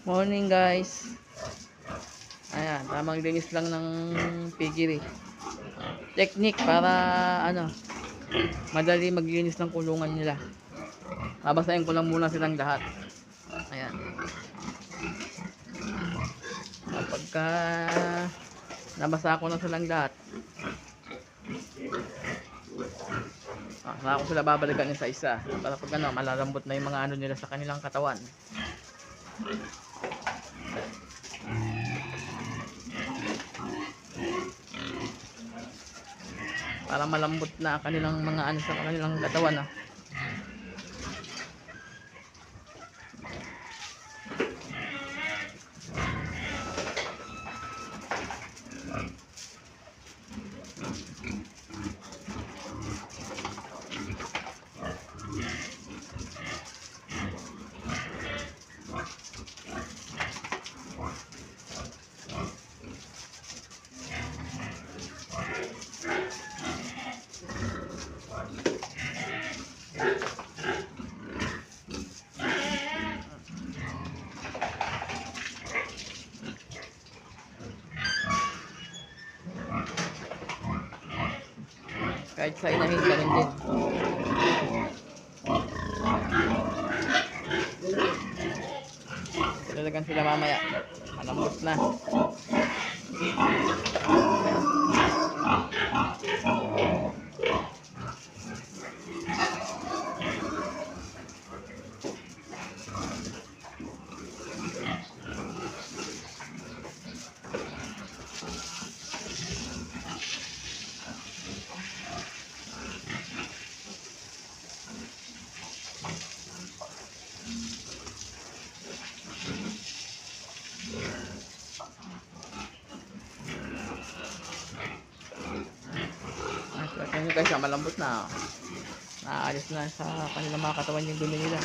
Morning guys. Ayan, tamang linis lang ng piggery. Technique para madali maglinis ng kulungan nila. Babasahin ko lang muna silang lahat. Ayan. Kapagka nabasa ko na silang lahat, saka ko sila babalikan isa-isa para pag malalambot na yung mga nila sa kanilang katawan. Para malambot na kanilang mga sa kanilang katawan. Kahit sa inahin, ganun din. Talagang sila mamaya. Malambot na. Kasi guys, malambot na. Naaalis na sa kanilang mga katawan yung dumi nila.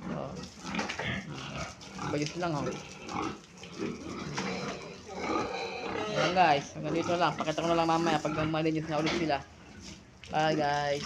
So, bayos lang Ayan guys, hanggang dito lang. Pakita ko na lang mamaya pag malinis na ulit sila. Bye guys.